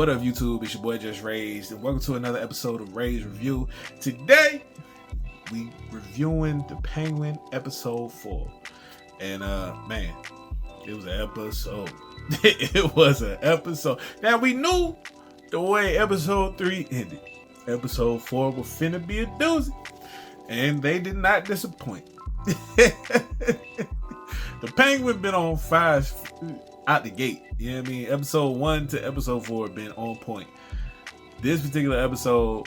What up, YouTube? It's your boy JusRzd, and welcome to another episode of Ray's Review. Today, we reviewing The Penguin episode 4. And man, it was an episode. It was an episode. Now, we knew the way episode 3 ended. Episode 4 was finna be a doozy. And they did not disappoint. The Penguin been on fire out the gate. You know what I mean? Episode 1 to episode 4 have been on point. This particular episode,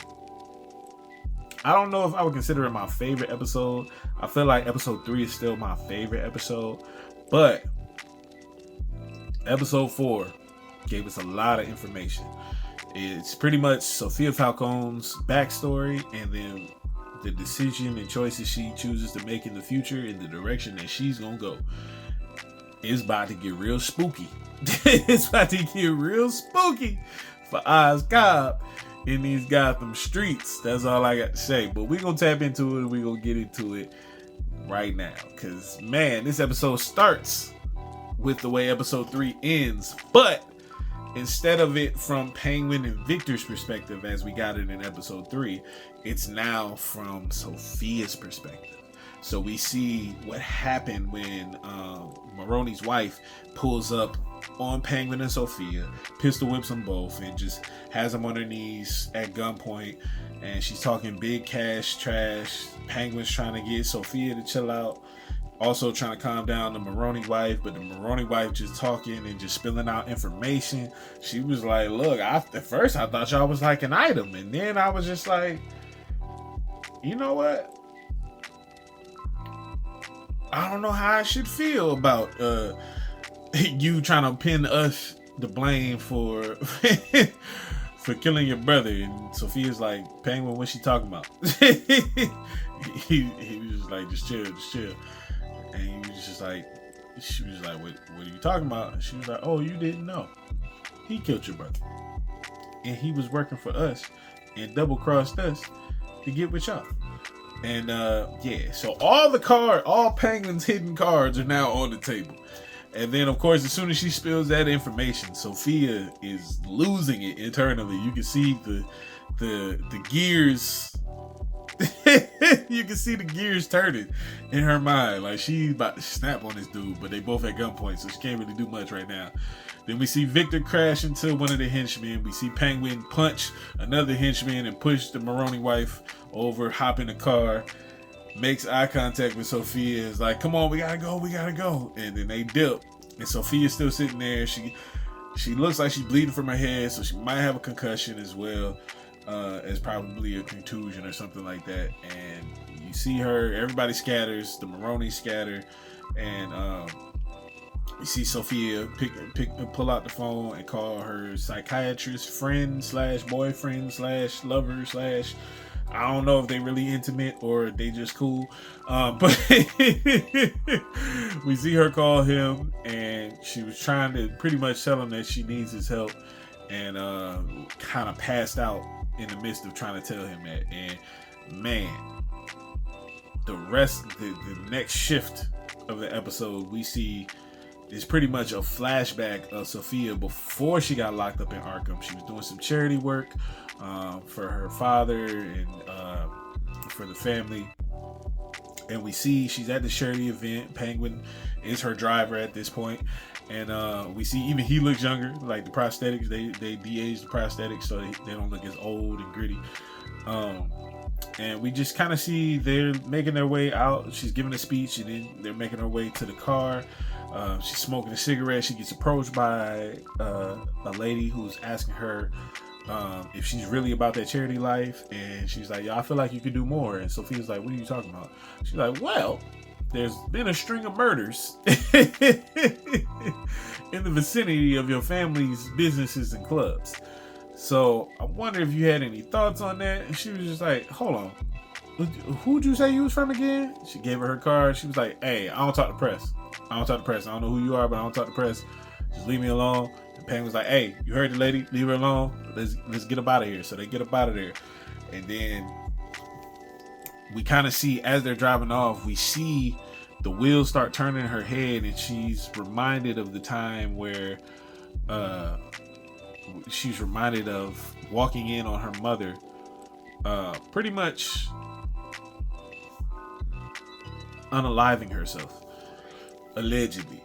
I don't know if I would consider it my favorite episode. I feel like episode 3 is still my favorite episode. But episode 4 gave us a lot of information. It's pretty much Sofia Falcone's backstory and then the decision and choices she chooses to make in the future in the direction that she's gonna go. It's about to get real spooky. It's about to get real spooky for Oz Cobb in these Gotham streets. That's all I got to say. But we're going to tap into it and we're going to get into it right now. Because, man, this episode starts with the way episode 3 ends. But instead of it from Penguin and Victor's perspective, as we got it in episode 3, it's now from Sofia's perspective. So we see what happened when Maroni's wife pulls up on Penguin and Sofia, pistol whips them both, and just has them on their knees at gunpoint. And she's talking big cash trash. Penguin's trying to get Sofia to chill out. Also trying to calm down the Maroni wife, but the Maroni wife just talking and just spilling out information. She was like, look, at first I thought y'all was like an item. And then I was just like, you know what? I don't know how I should feel about you trying to pin us the blame for for killing your brother. And Sofia's like, Penguin, what's she talking about? he was just like, just chill. And he was just like, she was like, what are you talking about? And she was like, oh, you didn't know. He killed your brother. And he was working for us and double-crossed us to get with y'all. And yeah, so all Penguin's hidden cards are now on the table. And then, of course, as soon as she spills that information, Sofia is losing it internally. You can see the gears. You can see the gears turning in her mind. Like, she's about to snap on this dude, but they both at gunpoint, so she can't really do much right now. Then we see Victor crash into one of the henchmen. We see Penguin punch another henchman and push the Maroni wife over, hop in the car, makes eye contact with Sofia. Is like, come on, we gotta go. And then they dip. And Sofia's still sitting there. She looks like she's bleeding from her head, so she might have a concussion as well. As probably a contusion or something like that. And you see her, everybody scatters, the Maroni scatter, and you see Sofia pull out the phone and call her psychiatrist friend / boyfriend / lover / I don't know if they really intimate or they just cool. But we see her call him, and she was trying to pretty much tell him that she needs his help, and kind of passed out in the midst of trying to tell him that. And man, the next shift of the episode we see is pretty much a flashback of Sofia before she got locked up in Arkham. She was doing some charity work for her father and for the family. And we see she's at the charity event. Penguin is her driver at this point. And we see even he looks younger, like the prosthetics, they de-aged the prosthetics so they don't look as old and gritty. And we just kind of see they're making their way out. She's giving a speech, and then they're making her way to the car. She's smoking a cigarette. She gets approached by a lady who's asking her if she's really about that charity life. And she's like, yeah, I feel like you could do more. And Sophia's like, what are you talking about? She's like, well, there's been a string of murders in the vicinity of your family's businesses and clubs. So I wonder if you had any thoughts on that. And she was just like, hold on. Who'd you say you was from again? She gave her card. She was like, hey, I don't talk to press. I don't know who you are, but I don't talk to press. Just leave me alone. And Penguin was like, hey, you heard the lady? Leave her alone. Let's get up out of here. So they get up out of there. And then we kind of see, as they're driving off, we see the wheels start turning in her head, and she's reminded of the time where she's reminded of walking in on her mother, pretty much unaliving herself, allegedly.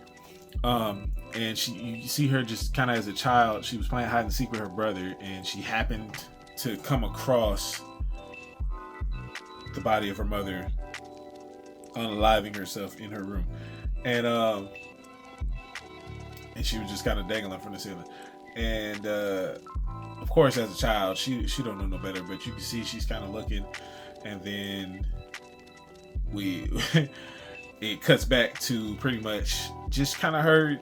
And you see her just kind of as a child, she was playing hide and seek with her brother, and she happened to come across the body of her mother unaliving herself in her room, and she was just kind of dangling from the ceiling. And of course, as a child, she don't know no better, but you can see she's kind of looking, and then it cuts back to pretty much just kind of her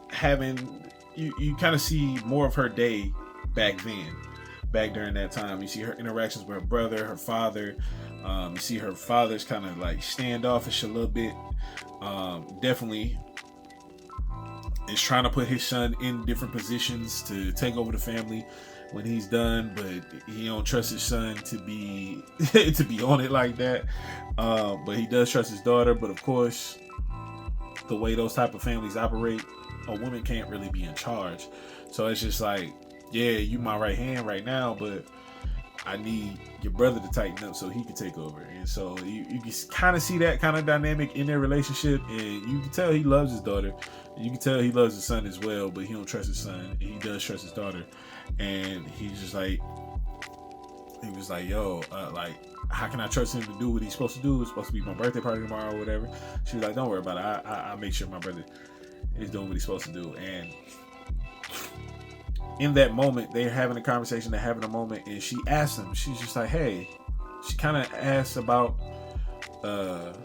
having, you kind of see more of her day back during that time. You see her interactions with her brother, her father. You see her father's kind of like standoffish a little bit. Definitely is trying to put his son in different positions to take over the family when he's done, but he don't trust his son to be to be on it like that. But he does trust his daughter. But of course, the way those type of families operate, a woman can't really be in charge. So it's just like, yeah, you my right hand right now, but I need your brother to tighten up so he can take over. And so you can kind of see that kind of dynamic in their relationship, and you can tell he loves his daughter. You can tell he loves his son as well, but he don't trust his son, and he does trust his daughter. And he's just like, he was like, yo, like, how can I trust him to do what he's supposed to do? It's supposed to be my birthday party tomorrow or whatever. She was like, don't worry about it. I'll make sure my brother is doing what he's supposed to do. And in that moment, they're having a conversation, they're having a moment, and she asked him, she's just like, hey, she kind of asks about the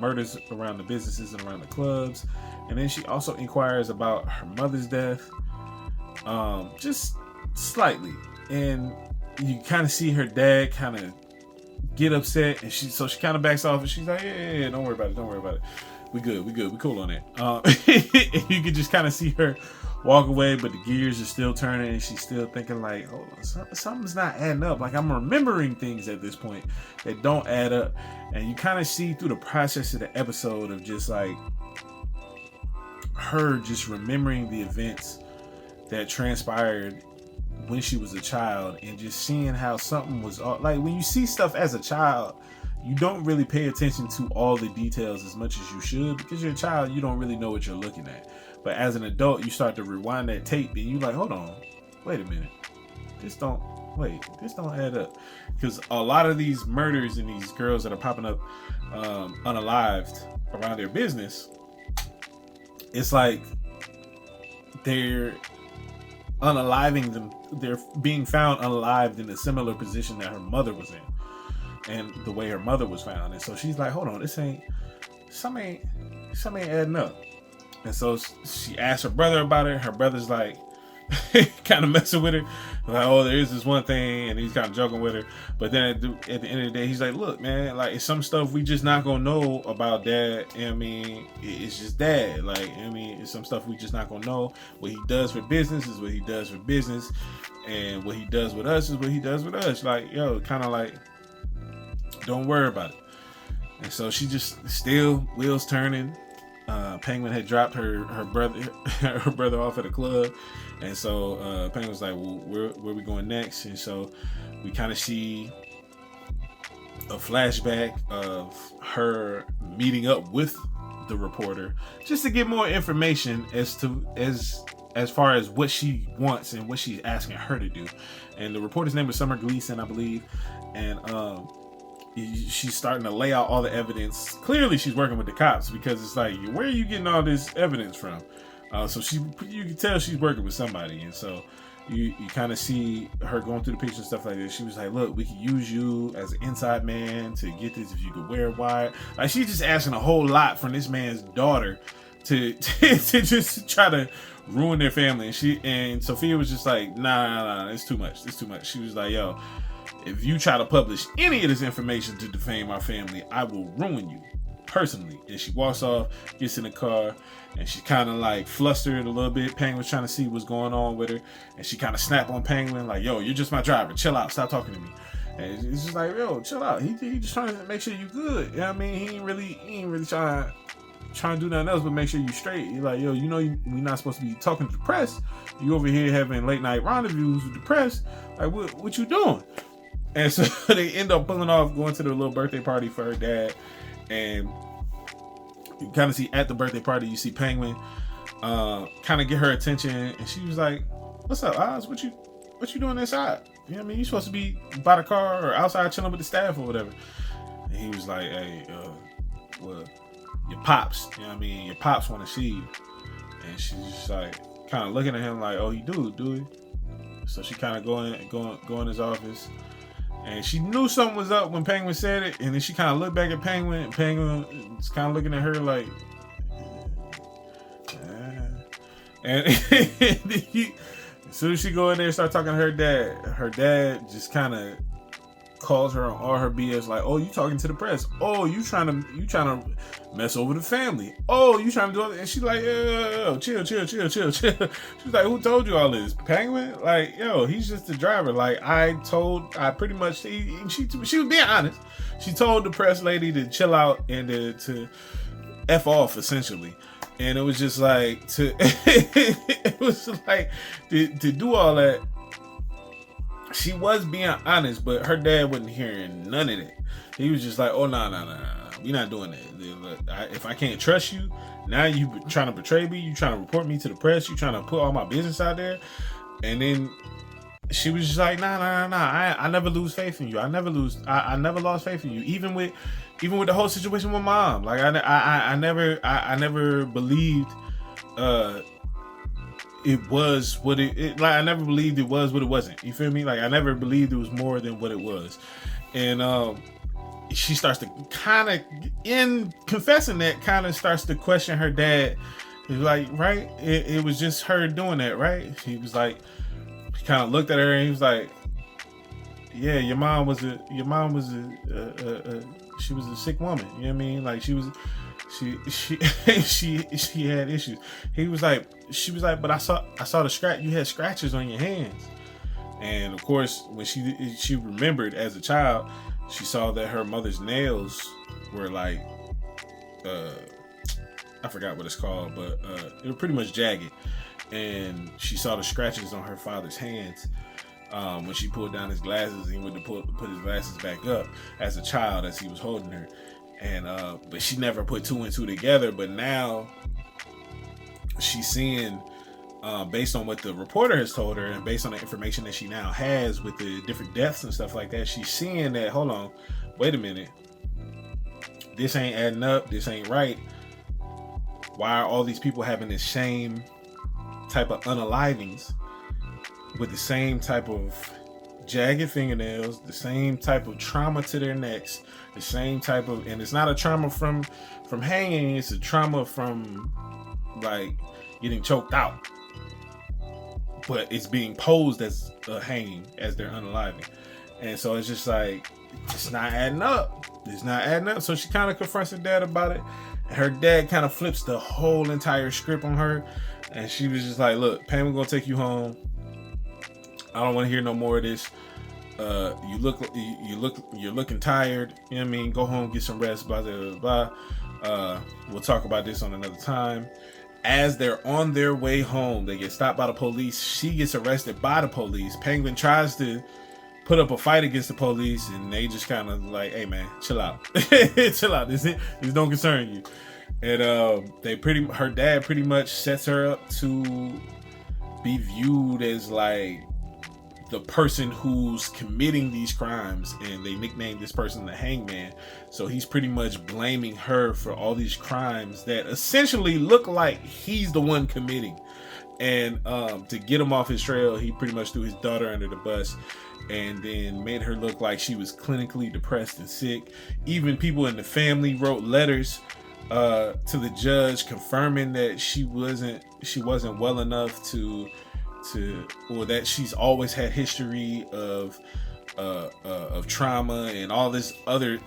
murders around the businesses and around the clubs. And then she also inquires about her mother's death, just slightly. And you kind of see her dad kind of get upset, and she kind of backs off, and she's like, yeah, don't worry about it. We good, we cool on that. You can just kind of see her walk away, but the gears are still turning, and she's still thinking like, hold on, something's not adding up. Like, I'm remembering things at this point that don't add up. And you kind of see through the process of the episode of just like her just remembering the events that transpired when she was a child, and just seeing how something was like, when you see stuff as a child, you don't really pay attention to all the details as much as you should, because you're a child, you don't really know what you're looking at. But as an adult, you start to rewind that tape, and you're like, hold on, wait a minute, this don't add up. Because a lot of these murders and these girls that are popping up unalived around their business, it's like they're unaliving them, they're being found unalived in a similar position that her mother was in, and the way her mother was found. And so she's like, hold on, something ain't adding up. And so she asked her brother about it. Her brother's like kind of messing with her, like, oh, there is this one thing, and he's kind of joking with her. But then at the end of the day, he's like, look, man, like, it's some stuff we just not gonna know about dad. I mean, it's just dad. Like, I mean, it's some stuff we just not gonna know. What he does for business is what he does for business, and what he does with us is what he does with us. Like, yo, kind of like, don't worry about it. And so she just still wheels turning. Penguin had dropped her brother off at a club, and so Penguin's like, well, where we going next? And so we kind of see a flashback of her meeting up with the reporter just to get more information as far as what she wants and what she's asking her to do. And the reporter's name is Summer Gleason, I believe, and she's starting to lay out all the evidence. Clearly she's working with the cops, because it's like, where are you getting all this evidence from? So you can tell she's working with somebody. And so you kind of see her going through the pictures and stuff like this. She was like, look, we can use you as an inside man to get this, if you could wear a wire. Like, she's just asking a whole lot from this man's daughter to just try to ruin their family. And Sofia was just like, nah, it's too much. She was like, yo, if you try to publish any of this information to defame our family, I will ruin you personally. And she walks off, gets in the car, and she kind of like flustered a little bit. Penguin's trying to see what's going on with her, and she kind of snapped on Penguin like, yo, you're just my driver, chill out, stop talking to me. And it's just like, yo, chill out. He just trying to make sure you good. You know what I mean? He ain't really trying trying to do nothing else but make sure you straight. You're like, yo, you know, we're not supposed to be talking to the press. You over here having late night rendezvous with the press. Like, what you doing? And so they end up pulling off, going to the little birthday party for her dad. And you kind of see at the birthday party, you see Penguin kind of get her attention. And she was like, what's up, Oz? What you doing inside? You know what I mean? You're supposed to be by the car or outside chilling with the staff or whatever. And he was like, hey, well, your pops, you know what I mean? Your pops want to see you. And she's just like, kind of looking at him like, oh, you do he? So she kind of go in his office. And she knew something was up when Penguin said it. And then she kind of looked back at Penguin. And Penguin was kind of looking at her like, and as soon as she go in there and start talking to her dad just kind of calls her on all her BS, like, oh, you talking to the press? Oh, you trying to mess over the family? Oh, you trying to do it? And she's like, yo, chill. She's like, who told you all this? Penguin? Like, yo, he's just the driver. Like, I pretty much, she was being honest. She told the press lady to chill out and to F off, essentially. And it was just like, to do all that. She was being honest, but her dad wasn't hearing none of it. He was just like, oh, nah. We're not doing that. If I can't trust you, now you trying to betray me, you trying to report me to the press, you trying to put all my business out there. And then she was just like, nah. I never lose faith in you. I never lost faith in you. Even with the whole situation with Mom. Like, I never believed it was what it like. I never believed it was what it wasn't. You feel me? Like, I never believed it was more than what it was. And she starts to kind of, in confessing that, kind of starts to question her dad. He's like, right? It was just her doing that, right? He was like, he kind of looked at her and he was like, yeah, your mom was a she was a sick woman. You know what I mean? Like, she had issues. She was like, but I saw the scratch. You had scratches on your hands. And of course, when she remembered as a child, she saw that her mother's nails were like, I forgot what it's called, but they were pretty much jagged. And she saw the scratches on her father's hands when she pulled down his glasses, and he went to put his glasses back up as a child as he was holding her. And but she never put two and two together. But now she's seeing, based on what the reporter has told her, and based on the information that she now has with the different deaths and stuff like that, she's seeing that, hold on, wait a minute, this ain't adding up, this ain't right. Why are all these people having the same type of unalivings with the same type of jagged fingernails, the same type of trauma to their necks, the same type of, and it's not a trauma from hanging, it's a trauma from like getting choked out, but it's being posed as a hanging as they're unaliving. And so it's just like, it's not adding up. So she kind of confronts her dad about it. Her dad kind of flips the whole entire script on her, and she was just like, look, Pam, we're gonna take you home. I don't want to hear no more of this. You're looking tired. You know what I mean? Go home, get some rest, blah, blah, blah. We'll talk about this on another time. As they're on their way home, they get stopped by the police. She gets arrested by the police. Penguin tries to put up a fight against the police, and they just kind of like, hey man, chill out. Chill out. This don't concern you. And her dad pretty much sets her up to be viewed as like the person who's committing these crimes, and they nicknamed this person the Hangman. So he's pretty much blaming her for all these crimes that essentially look like he's the one committing. And to get him off his trail, he pretty much threw his daughter under the bus, and then made her look like she was clinically depressed and sick. Even people in the family wrote letters to the judge confirming that she wasn't well enough to or that she's always had history of trauma and all these other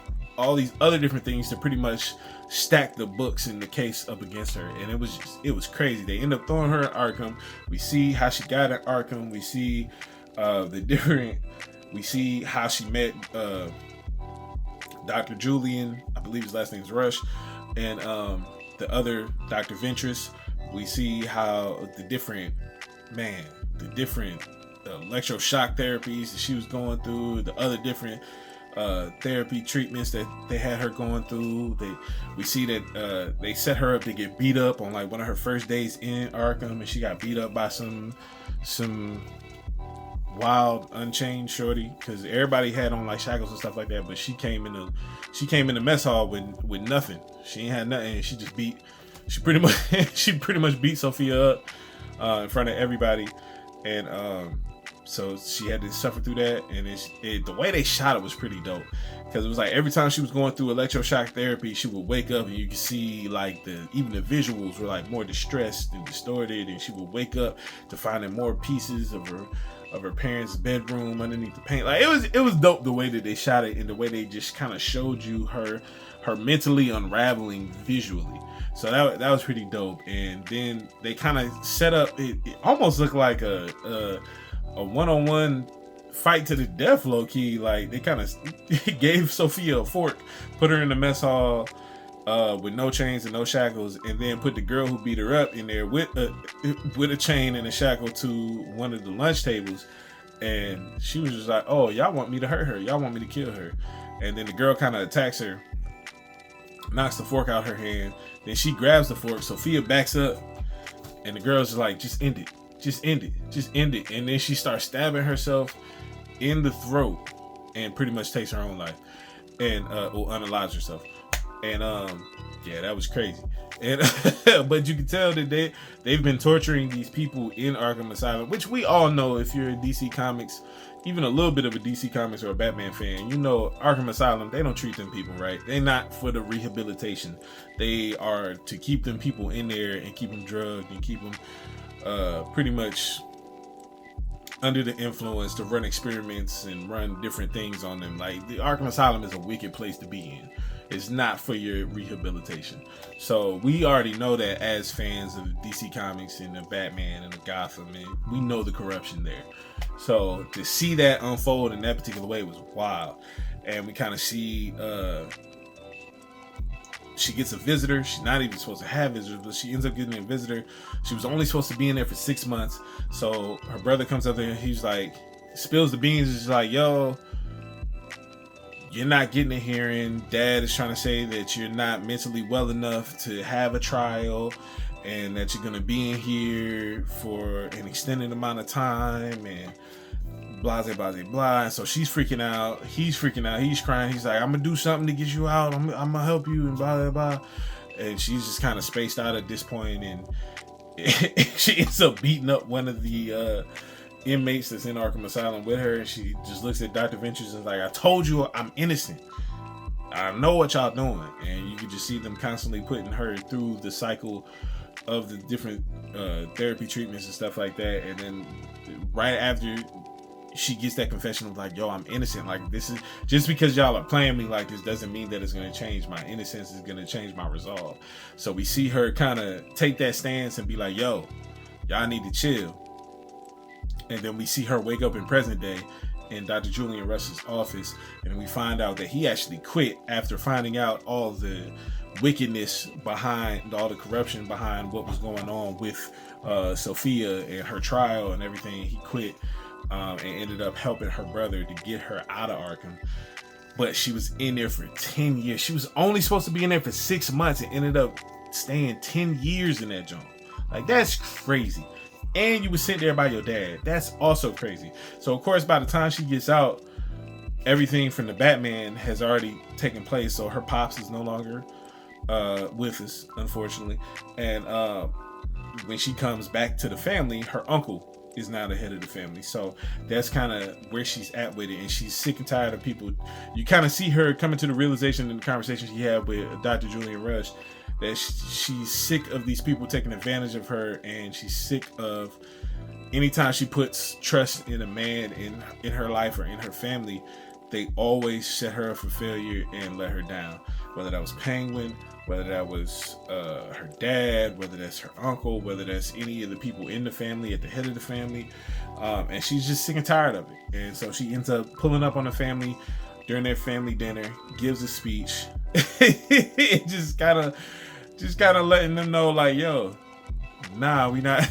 different things to pretty much stack the books in the case up against her. And it was crazy. They end up throwing her at Arkham. We see how she got at Arkham. We see we see how she met Dr. Julian, I believe his last name's Rush, and the other Dr. Ventress. We see how the different electroshock therapies that she was going through, the other different therapy treatments that they had her going through. We see that they set her up to get beat up on like one of her first days in Arkham, and she got beat up by some wild Unchained shorty, because everybody had on like shackles and stuff like that, but she came in the mess hall with nothing. She ain't had nothing, and she pretty much beat Sofia up in front of everybody, and so she had to suffer through that. And the way they shot it was pretty dope, because it was like every time she was going through electroshock therapy, she would wake up and you could see like even the visuals were like more distressed and distorted, and she would wake up to finding more pieces of her parents' bedroom underneath the paint. Like it was dope the way that they shot it, and the way they just kind of showed you her mentally unraveling visually. So that was pretty dope. And then they kind of set up, it almost looked like a one-on-one fight to the death, low key. Like they kind of gave Sofia a fork, put her in the mess hall with no chains and no shackles, and then put the girl who beat her up in there with a chain and a shackle to one of the lunch tables. And she was just like, oh, y'all want me to hurt her, y'all want me to kill her. And then the girl kind of attacks her, knocks the fork out her hand. Then she grabs the fork. Sofia backs up, and the girl's just like, just end it. Just end it. Just end it. And then she starts stabbing herself in the throat and pretty much takes her own life, and unalives herself. And yeah, that was crazy. And but you can tell that they've been torturing these people in Arkham Asylum, which we all know, if you're a DC Comics, even a little bit of a DC Comics or a Batman fan, you know Arkham Asylum, they don't treat them people right. They're not for the rehabilitation. They are to keep them people in there and keep them drugged and keep them pretty much under the influence, to run experiments and run different things on them. Like, the Arkham Asylum is a wicked place to be in. It's not for your rehabilitation. So we already know that as fans of DC Comics and the Batman and the Gotham, and we know the corruption there. So to see that unfold in that particular way was wild. And we kind of see she gets a visitor. She's not even supposed to have visitors, but she ends up getting a visitor. She was only supposed to be in there for 6 months. So her brother comes up there and he's like, spills the beans. He's like, yo, you're not getting a hearing. Dad is trying to say that you're not mentally well enough to have a trial, and that you're going to be in here for an extended amount of time, and blah, blah, blah, blah. So she's freaking out. He's freaking out. He's crying. He's like, I'm going to do something to get you out. I'm going to help you, and blah, blah, blah. And she's just kind of spaced out at this point, and she ends up beating up one of the inmates that's in Arkham Asylum with her. And she just looks at Dr. Ventress and is like, I told you I'm innocent. I know what y'all doing. And you can just see them constantly putting her through the cycle of the different therapy treatments and stuff like that. And then right after she gets that confession of like, yo, I'm innocent. Like, this is just because y'all are playing me like this doesn't mean that it's going to change my innocence. It's going to change my resolve. So we see her kind of take that stance and be like, yo, y'all need to chill. And then we see her wake up in present day in Dr. Julian Rush's office, and we find out that he actually quit after finding out all the wickedness behind, all the corruption behind what was going on with Sofia and her trial and everything. He quit and ended up helping her brother to get her out of Arkham. But she was in there for 10 years. She was only supposed to be in there for 6 months and ended up staying 10 years in that joint. Like, that's crazy. And you were sent there by your dad. That's also crazy. So, of course, by the time she gets out, everything from the Batman has already taken place. So her pops is no longer with us, unfortunately. And when she comes back to the family, her uncle is now the head of the family. So that's kind of where she's at with it. And she's sick and tired of people. You kind of see her coming to the realization in the conversation she had with Dr. Julian Rush, that she's sick of these people taking advantage of her, and she's sick of anytime she puts trust in a man in her life or in her family, they always set her up for failure and let her down. Whether that was Penguin, whether that was her dad, whether that's her uncle, whether that's any of the people in the family, at the head of the family. And she's just sick and tired of it. And so she ends up pulling up on the family during their family dinner, gives a speech. It just just kind of letting them know, like, yo, nah, we not.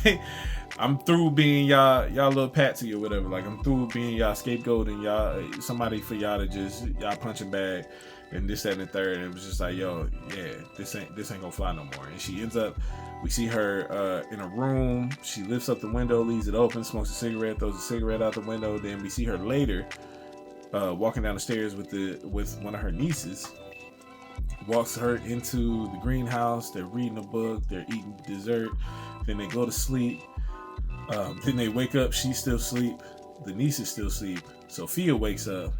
I'm through being y'all little patsy or whatever. Like, I'm through being y'all scapegoat and y'all somebody for y'all to just y'all punching bag and this, that, and the third. And it was just like, yo, yeah, this ain't gonna fly no more. And she ends up, we see her in a room. She lifts up the window, leaves it open, smokes a cigarette, throws a cigarette out the window. Then we see her later walking down the stairs with one of her nieces. Walks her into the greenhouse. They're reading a book. They're eating dessert. Then they go to sleep. Then they wake up. She's still asleep. The niece is still asleep. Sofia wakes up,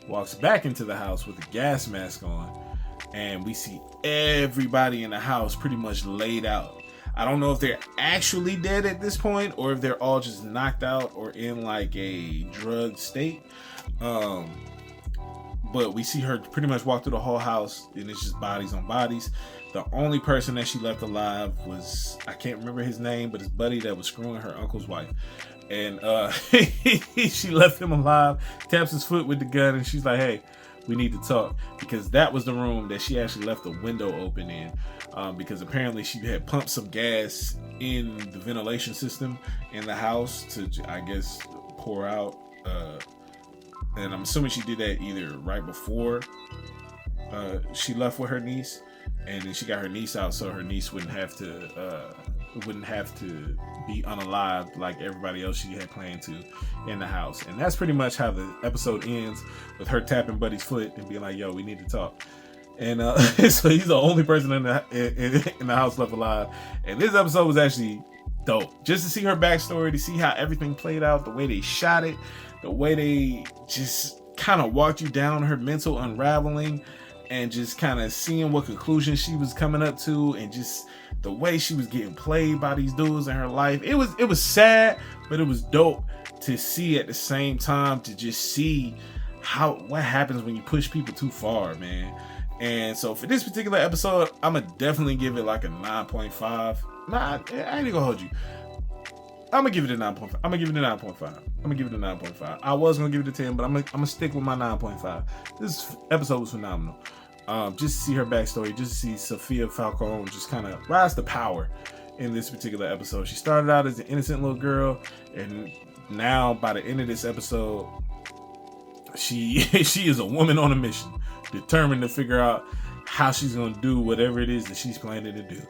walks back into the house with a gas mask on, and we see everybody in the house pretty much laid out. I don't know if they're actually dead at this point or if they're all just knocked out or in like a drugged state. But we see her pretty much walk through the whole house, and it's just bodies on bodies. The only person that she left alive was, I can't remember his name, but his buddy that was screwing her uncle's wife. And she left him alive, taps his foot with the gun, and she's like, hey, we need to talk. Because that was the room that she actually left the window open in. Because apparently she had pumped some gas in the ventilation system in the house to, I guess, pour out. And I'm assuming she did that either right before she left with her niece, and then she got her niece out so her niece wouldn't have to be unalived like everybody else she had planned to in the house. And that's pretty much how the episode ends, with her tapping Buddy's foot and being like, yo, we need to talk. And so he's the only person in the house left alive. And this episode was actually dope, just to see her backstory, to see how everything played out, the way they shot it, the way they just kind of walked you down her mental unraveling, and just kind of seeing what conclusion she was coming up to, and just the way she was getting played by these dudes in her life. It was sad, but it was dope to see at the same time, to just see what happens when you push people too far, man. And so for this particular episode, I'm gonna definitely give it like a 9.5. Nah, I ain't gonna hold you. I'm gonna give it a 9.5. I'm gonna give it a 9.5. I was gonna give it a 10, but I'm gonna stick with my 9.5. This episode was phenomenal. Just to see her backstory, just to see Sofia Falcone just kind of rise to power in this particular episode. She started out as an innocent little girl, and now by the end of this episode, she is a woman on a mission, determined to figure out how she's gonna do whatever it is that she's planning to do.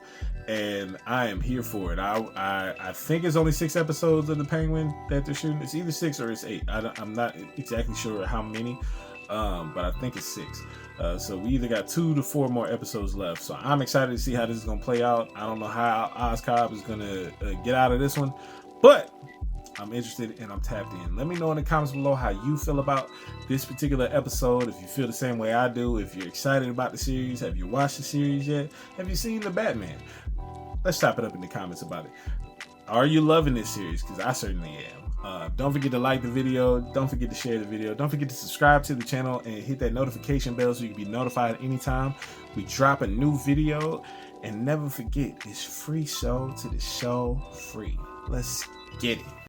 And I am here for it. I think it's only 6 episodes of The Penguin that they're shooting. It's either 6 or it's 8. I'm not exactly sure how many, but I think it's 6. So we either got 2 to 4 more episodes left. So I'm excited to see how this is going to play out. I don't know how Oz Cobb is going to get out of this one, but I'm interested and I'm tapped in. Let me know in the comments below how you feel about this particular episode. If you feel the same way I do, if you're excited about the series, have you watched the series yet? Have you seen The Batman? Let's chop it up in the comments about it. Are you loving this series? Because I certainly am. Don't forget to like the video. Don't forget to share the video. Don't forget to subscribe to the channel and hit that notification bell so you can be notified anytime we drop a new video. And never forget, it's free show to the show free. Let's get it.